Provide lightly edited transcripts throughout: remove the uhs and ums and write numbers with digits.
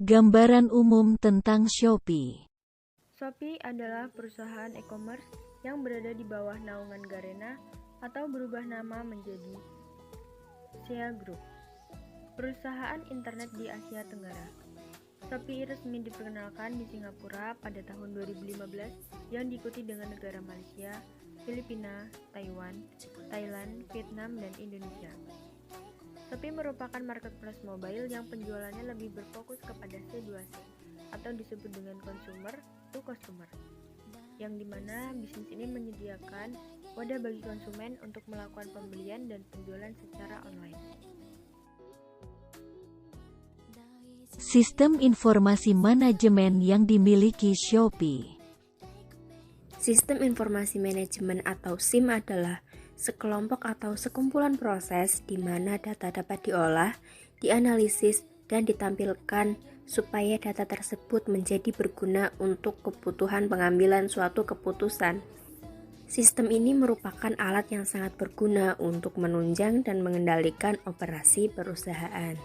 Gambaran umum tentang Shopee. Shopee adalah perusahaan e-commerce yang berada di bawah naungan Garena atau berubah nama menjadi SEA Group, perusahaan internet di Asia Tenggara. Shopee resmi diperkenalkan di Singapura pada tahun 2015 yang diikuti dengan negara Malaysia, Filipina, Taiwan, Thailand, Vietnam, dan Indonesia. Shopee merupakan marketplace mobile yang penjualannya lebih berfokus kepada C2C atau disebut dengan consumer to customer, yang dimana bisnis ini menyediakan wadah bagi konsumen untuk melakukan pembelian dan penjualan secara online. Sistem informasi manajemen yang dimiliki Shopee. Sistem informasi manajemen atau SIM adalah sekelompok atau sekumpulan proses di mana data dapat diolah, dianalisis, dan ditampilkan supaya data tersebut menjadi berguna untuk kebutuhan pengambilan suatu keputusan. Sistem ini merupakan alat yang sangat berguna untuk menunjang dan mengendalikan operasi perusahaan.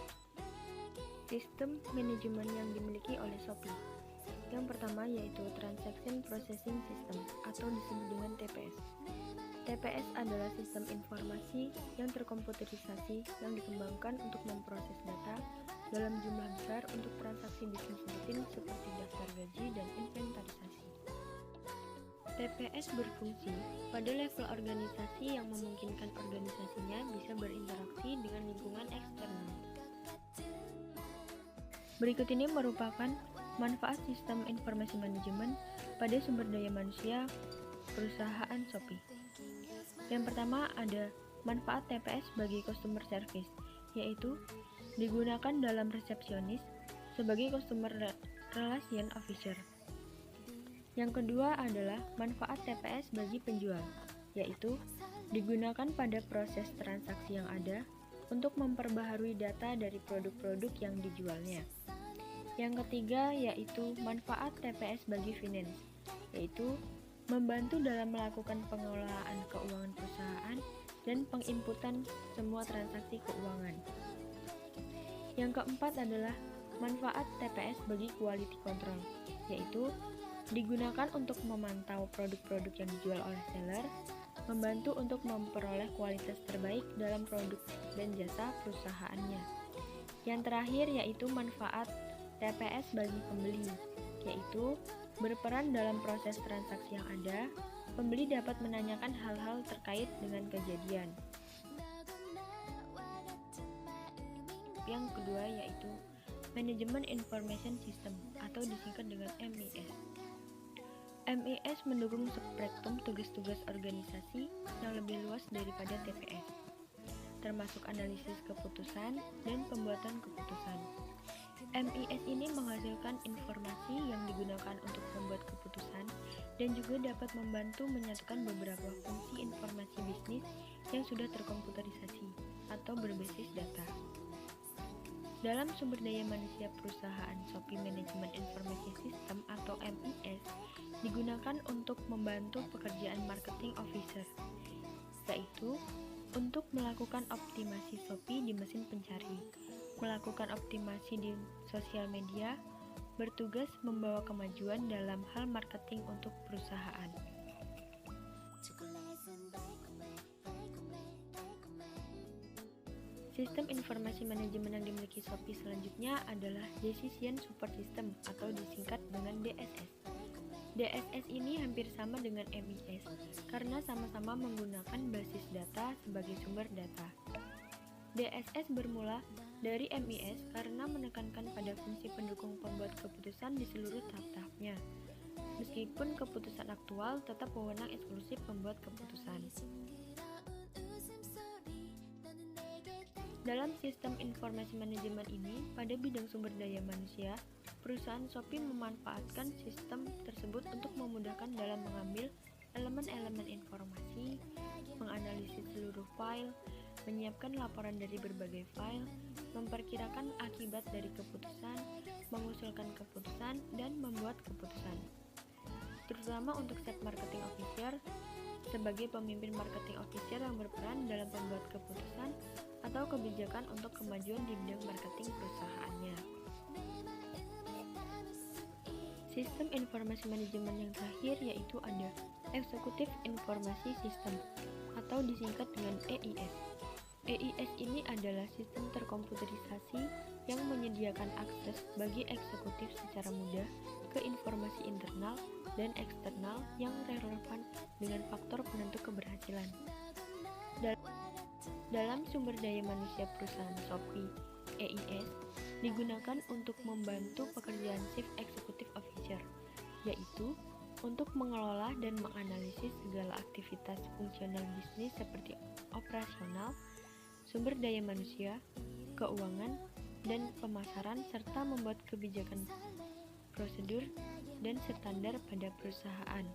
Sistem manajemen yang dimiliki oleh Shopee. Yang pertama yaitu Transaction Processing System atau disebut dengan TPS. TPS adalah sistem informasi yang terkomputerisasi yang dikembangkan untuk memproses data dalam jumlah besar untuk transaksi bisnis rutin seperti daftar gaji dan inventarisasi. TPS berfungsi pada level organisasi yang memungkinkan organisasinya bisa berinteraksi dengan lingkungan eksternal. Berikut ini merupakan manfaat sistem informasi manajemen pada sumber daya manusia perusahaan Shopee. Yang pertama ada manfaat TPS bagi customer service, yaitu digunakan dalam resepsionis sebagai customer relation officer. Yang kedua adalah manfaat TPS bagi penjual, yaitu digunakan pada proses transaksi yang ada untuk memperbaharui data dari produk-produk yang dijualnya. Yang ketiga yaitu manfaat TPS bagi finance, yaitu membantu dalam melakukan pengelolaan keuangan perusahaan dan penginputan semua transaksi keuangan. Yang keempat adalah manfaat TPS bagi quality control, yaitu digunakan untuk memantau produk-produk yang dijual oleh seller, membantu untuk memperoleh kualitas terbaik dalam produk dan jasa perusahaannya. Yang terakhir yaitu manfaat TPS bagi pembeli, yaitu berperan dalam proses transaksi yang ada, pembeli dapat menanyakan hal-hal terkait dengan kejadian. Yang kedua yaitu Management Information System atau disingkat dengan MIS. MIS mendukung spektrum tugas-tugas organisasi yang lebih luas daripada TPS, termasuk analisis keputusan dan pembuatan keputusan. MIS ini menghasilkan informasi yang digunakan untuk membuat keputusan dan juga dapat membantu menyatukan beberapa fungsi informasi bisnis yang sudah terkomputerisasi atau berbasis data. Dalam sumber daya manusia perusahaan, Shopee Management Information System atau MIS digunakan untuk membantu pekerjaan marketing officer, yaitu untuk melakukan optimasi Shopee di mesin pencari, melakukan optimasi di sosial media, bertugas membawa kemajuan dalam hal marketing untuk perusahaan. Sistem informasi manajemen yang dimiliki Shopee selanjutnya adalah Decision Support System atau disingkat dengan DSS. DSS ini hampir sama dengan MIS karena sama-sama menggunakan basis data sebagai sumber data. DSS bermula dari MIS karena menekankan pada fungsi pendukung pembuat keputusan di seluruh tahap-tahapnya. Meskipun keputusan aktual tetap wewenang eksklusif pembuat keputusan. Dalam sistem informasi manajemen ini, pada bidang sumber daya manusia, perusahaan Shopee memanfaatkan sistem tersebut untuk memudahkan dalam mengambil elemen-elemen informasi, menganalisis seluruh file, menyiapkan laporan dari berbagai file, memperkirakan akibat dari keputusan, mengusulkan keputusan, dan membuat keputusan. Terutama untuk set marketing officer, sebagai pemimpin marketing officer yang berperan dalam pembuat keputusan atau kebijakan untuk kemajuan di bidang marketing perusahaannya. Sistem informasi manajemen yang terakhir yaitu ada Executive Information System atau disingkat dengan EIS. EIS ini adalah sistem terkomputerisasi yang menyediakan akses bagi eksekutif secara mudah ke informasi internal dan eksternal yang relevan dengan faktor penentu keberhasilan. Dalam sumber daya manusia perusahaan Shopee, EIS digunakan untuk membantu pekerjaan Chief Executive Officer, yaitu untuk mengelola dan menganalisis segala aktivitas fungsional bisnis seperti operasional, sumber daya manusia, keuangan, dan pemasaran, serta membuat kebijakan, prosedur, dan standar pada perusahaan.